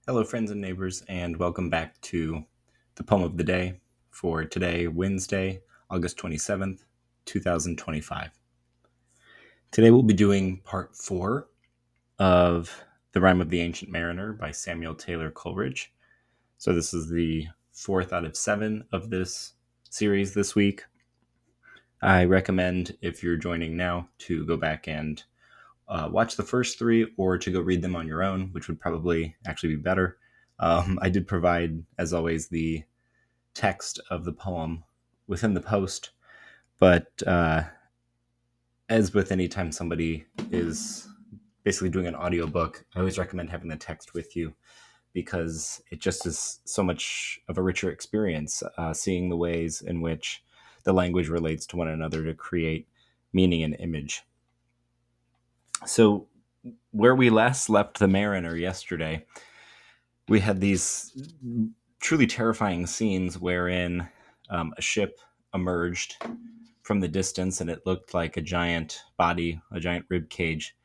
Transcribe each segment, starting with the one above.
Hello, friends and neighbors, and welcome back to the poem of the day for today, Wednesday, August 27th, 2025. Today we'll be doing part 4 of The Rime of the Ancient Mariner by Samuel Taylor Coleridge. So, this is the fourth out of 7 of this series this week. I recommend, if you're joining now, to go back and watch the first 3 or to go read them on your own, which would probably actually be better. I did provide, as always, the text of the poem within the post, but as with any time somebody is basically doing an audiobook, I always recommend having the text with you because it just is so much of a richer experience, seeing the ways in which the language relates to one another to create meaning and image. So, where we last left the mariner yesterday, we had these truly terrifying scenes wherein a ship emerged from the distance and it looked like a giant body, a giant rib cage,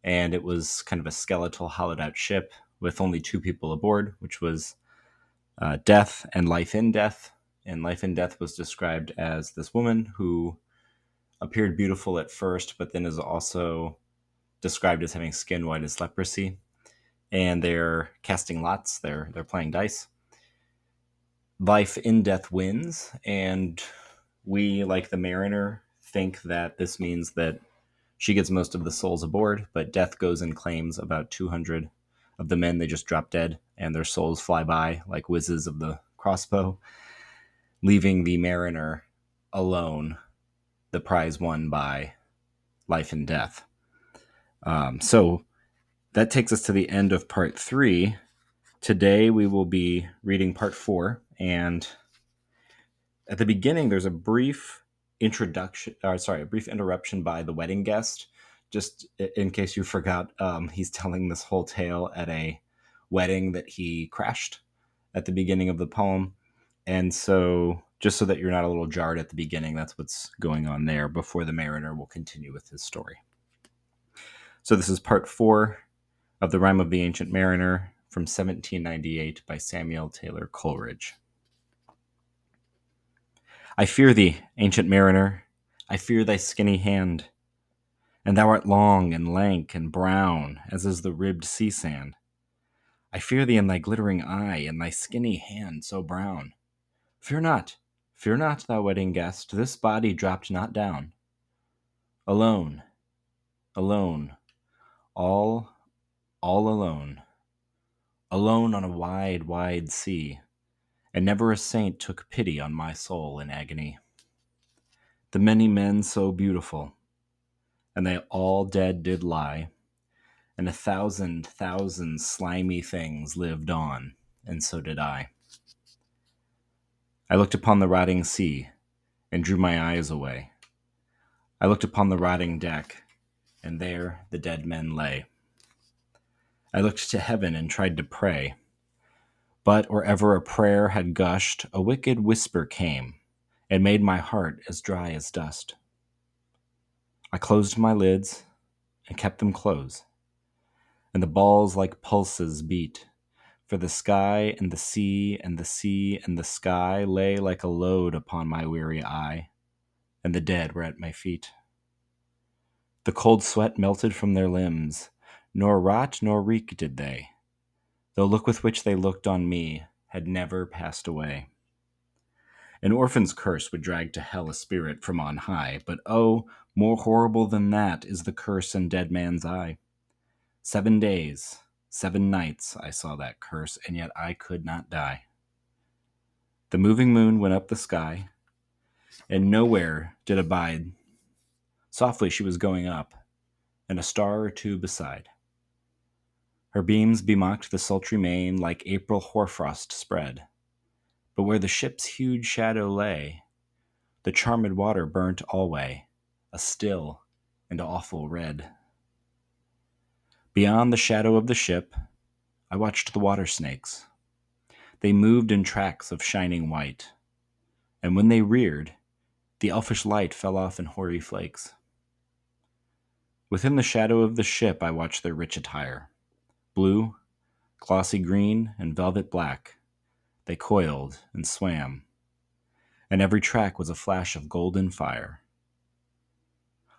and it was kind of a skeletal, hollowed out ship with only 2 people aboard, which was Death and Life in Death. And Life in Death was described as this woman who appeared beautiful at first, but then is also described as having skin white as leprosy. And they're casting lots, they're playing dice. Life in Death wins, and we, like the mariner, think that this means that she gets most of the souls aboard, but Death goes and claims about 200 of the men. They just drop dead, and their souls fly by like whizzes of the crossbow, leaving the mariner alone, the prize won by Life and Death. So that takes us to the end of part 3. Today we will be reading part 4, and at the beginning there's a brief interruption by the wedding guest. Just in case you forgot, he's telling this whole tale at a wedding that he crashed at the beginning of the poem. And so, just so that you're not a little jarred at the beginning, that's what's going on there before the mariner will continue with his story. So this is part 4 of The Rime of the Ancient Mariner from 1798 by Samuel Taylor Coleridge. I fear thee, ancient mariner, I fear thy skinny hand, and thou art long and lank and brown, as is the ribbed sea sand. I fear thee in thy glittering eye, and thy skinny hand so brown. Fear not, thou wedding guest, this body dropped not down. Alone, alone, all alone, alone on a wide, wide sea, and never a saint took pity on my soul in agony. The many men so beautiful, and they all dead did lie, and 1,000 slimy things lived on, and so did I. I looked upon the rotting sea, and drew my eyes away. I looked upon the rotting deck, and there the dead men lay. I looked to heaven and tried to pray, but or ever a prayer had gushed, a wicked whisper came, and made my heart as dry as dust. I closed my lids, and kept them close, and the balls like pulses beat, for the sky and the sea and the sea and the sky lay like a load upon my weary eye, and the dead were at my feet. The cold sweat melted from their limbs, nor rot nor reek did they, though look with which they looked on me had never passed away. An orphan's curse would drag to hell a spirit from on high, but oh, more horrible than that is the curse in dead man's eye. 7 days, 7 nights I saw that curse, and yet I could not die. The moving moon went up the sky, and nowhere did abide. Softly she was going up, and a star or two beside. Her beams bemocked the sultry main like April hoarfrost spread, but where the ship's huge shadow lay, the charmed water burnt alway, a still and awful red. Beyond the shadow of the ship, I watched the water snakes. They moved in tracks of shining white, and when they reared, the elfish light fell off in hoary flakes. Within the shadow of the ship I watched their rich attire, blue, glossy green and velvet black, they coiled and swam, and every track was a flash of golden fire.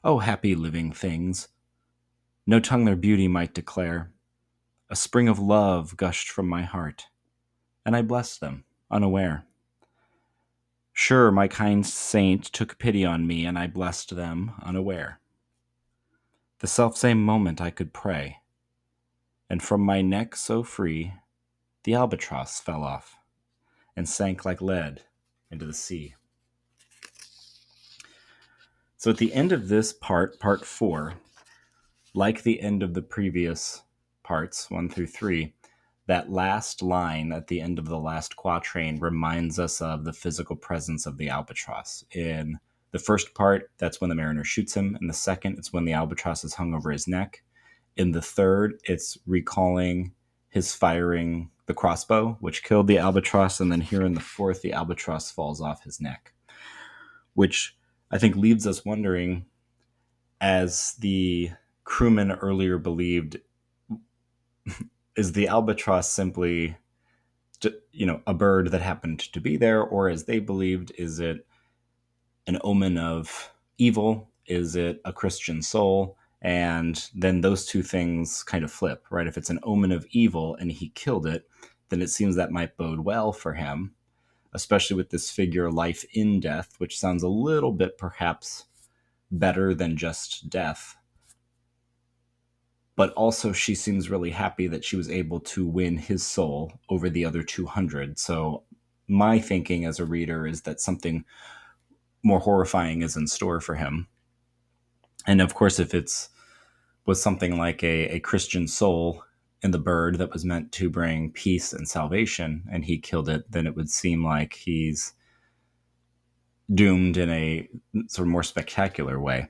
Oh, happy living things! No tongue their beauty might declare. A spring of love gushed from my heart, and I blessed them, unaware. Sure, my kind saint took pity on me, and I blessed them, unaware. The selfsame moment I could pray, and from my neck so free, the albatross fell off, and sank like lead into the sea. So at the end of this part 4, like the end of the previous parts, 1 through 3, that last line at the end of the last quatrain reminds us of the physical presence of the albatross. In the first part, that's when the mariner shoots him. In the second, it's when the albatross is hung over his neck. In the third, it's recalling his firing the crossbow, which killed the albatross. And then here in the fourth, the albatross falls off his neck, which I think leaves us wondering, as the crewmen earlier believed, is the albatross simply, a bird that happened to be there, or as they believed, is it an omen of evil? Is it a Christian soul? And then those two things kind of flip, right? If it's an omen of evil and he killed it, then it seems that might bode well for him, especially with this figure, life in death, which sounds a little bit perhaps better than just death. But also she seems really happy that she was able to win his soul over the other 200. So my thinking as a reader is that something more horrifying is in store for him. And of course, if was something like a Christian soul in the bird that was meant to bring peace and salvation, and he killed it, then it would seem like he's doomed in a sort of more spectacular way.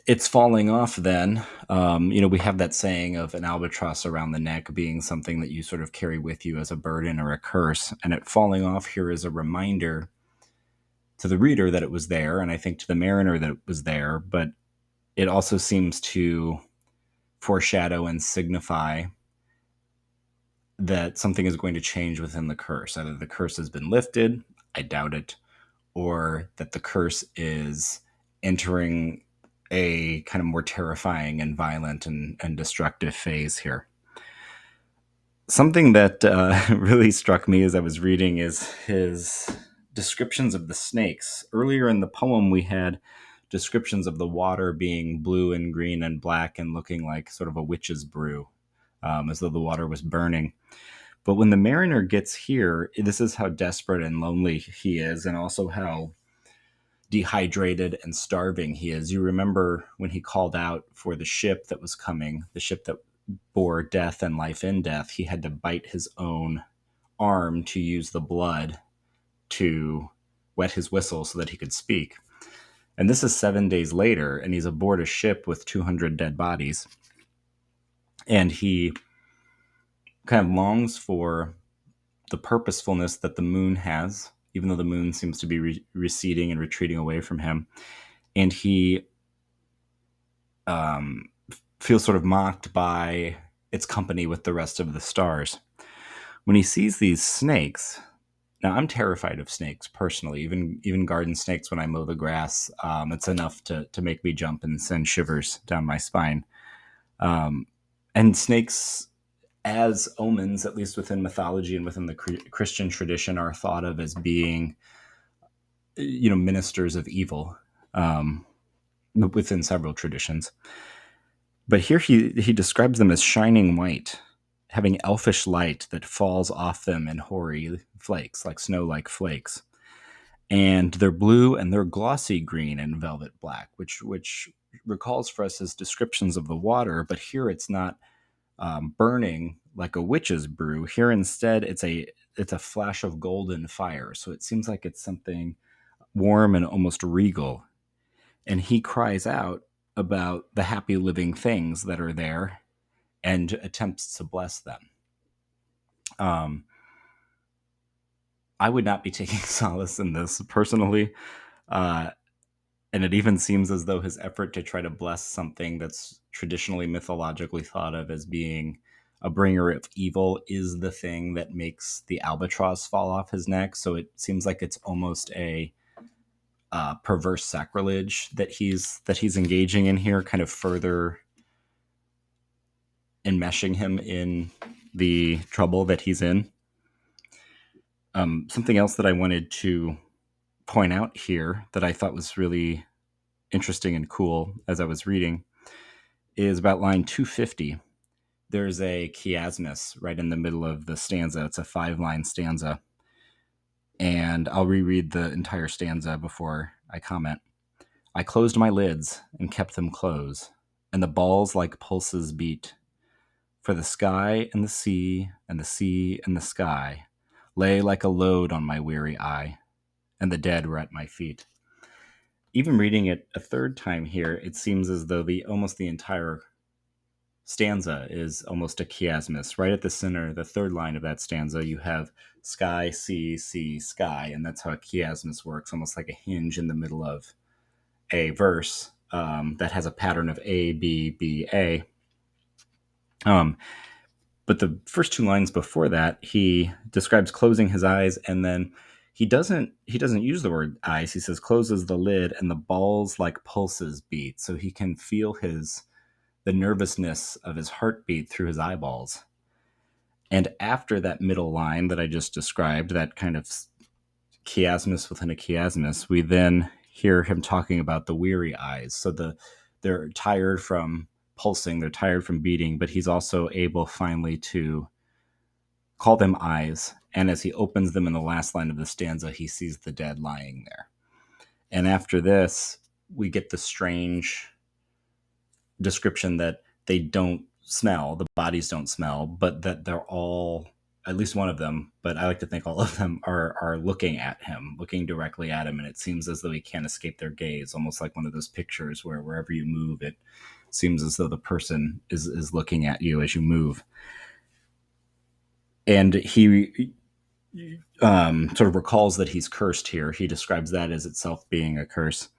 It's falling off then. We have that saying of an albatross around the neck being something that you sort of carry with you as a burden or a curse. And it falling off here is a reminder to the reader that it was there, and I think to the mariner that it was there, but it also seems to foreshadow and signify that something is going to change within the curse. Either the curse has been lifted, I doubt it, or that the curse is entering a kind of more terrifying and violent and destructive phase here. Something that really struck me as I was reading is his descriptions of the snakes. Earlier in the poem, we had descriptions of the water being blue and green and black and looking like sort of a witch's brew, as though the water was burning. But when the mariner gets here, this is how desperate and lonely he is, and also how dehydrated and starving he is. You remember when he called out for the ship that was coming, the ship that bore death and life in death, he had to bite his own arm to use the blood to wet his whistle so that he could speak. And this is 7 days later, and he's aboard a ship with 200 dead bodies. And he kind of longs for the purposefulness that the moon has, even though the moon seems to be receding and retreating away from him. And he feels sort of mocked by its company with the rest of the stars. When he sees these snakes, now I'm terrified of snakes personally, even garden snakes when I mow the grass. It's enough to make me jump and send shivers down my spine. And snakes, as omens, at least within mythology and within the Christian tradition, are thought of as being, ministers of evil, within several traditions. But here he describes them as shining white, having elfish light that falls off them in hoary flakes, like snow-like flakes. And they're blue and they're glossy green and velvet black, which recalls for us as descriptions of the water, but here it's not burning like a witch's brew. Here instead it's a flash of golden fire. So it seems like it's something warm and almost regal. And he cries out about the happy living things that are there and attempts to bless them. I would not be taking solace in this personally. And And it even seems as though his effort to try to bless something that's traditionally mythologically thought of as being a bringer of evil is the thing that makes the albatross fall off his neck. So it seems like it's almost a perverse sacrilege that he's engaging in here, kind of further enmeshing him in the trouble that he's in. Something else that I wanted to point out here that I thought was really interesting and cool as I was reading is about line 250. There's a chiasmus right in the middle of the stanza. It's a 5-line stanza. And I'll reread the entire stanza before I comment. I closed my lids and kept them close, and the balls like pulses beat. For the sky and the sea and the sea and the sky lay like a load on my weary eye, and the dead were at my feet. Even reading it a third time here, it seems as though almost the entire stanza is almost a chiasmus. Right at the center, the third line of that stanza, you have sky, sea, sea, sky, and that's how a chiasmus works, almost like a hinge in the middle of a verse that has a pattern of A, B, B, A. But the first 2 lines before that, he describes closing his eyes, and then he doesn't use the word eyes. He says closes the lid, and the balls like pulses beat, so he can feel the nervousness of his heartbeat through his eyeballs. And after that middle line that I just described, that kind of chiasmus within a chiasmus, we then hear him talking about the weary eyes. So they're tired from pulsing, they're tired from beating, but he's also able finally to call them eyes. And as he opens them in the last line of the stanza, he sees the dead lying there. And after this, we get the strange description that they don't smell, the bodies don't smell, but that they're all, at least one of them, but I like to think all of them are looking at him, looking directly at him, and it seems as though he can't escape their gaze, almost like one of those pictures where wherever you move, it seems as though the person is looking at you as you move. And he sort of recalls that he's cursed here. He describes that as itself being a curse.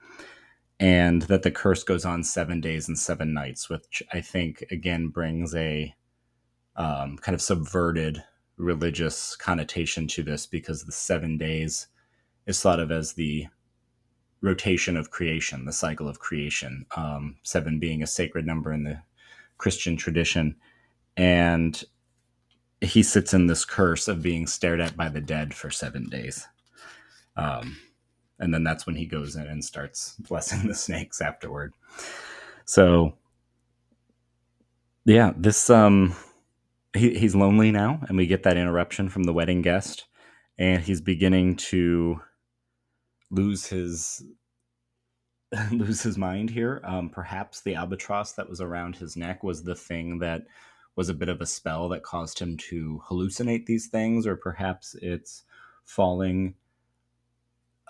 And that the curse goes on 7 days and 7 nights, which I think, again, brings a kind of subverted religious connotation to this, because the 7 days is thought of as the rotation of creation, the cycle of creation, 7 being a sacred number in the Christian tradition. And he sits in this curse of being stared at by the dead for 7 days. And then that's when he goes in and starts blessing the snakes afterward. So, yeah, this he's lonely now, and we get that interruption from the wedding guest, and he's beginning to lose his mind here. Perhaps the albatross that was around his neck was the thing that was a bit of a spell that caused him to hallucinate these things, or perhaps it's falling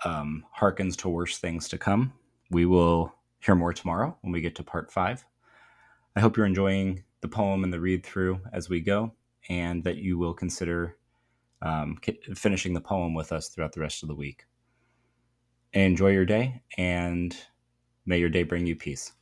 harkens to worse things to come. We will hear more tomorrow when we get to part 5. I hope you're enjoying the poem and the read through as we go, and that you will consider finishing the poem with us throughout the rest of the week. Enjoy your day, and may your day bring you peace.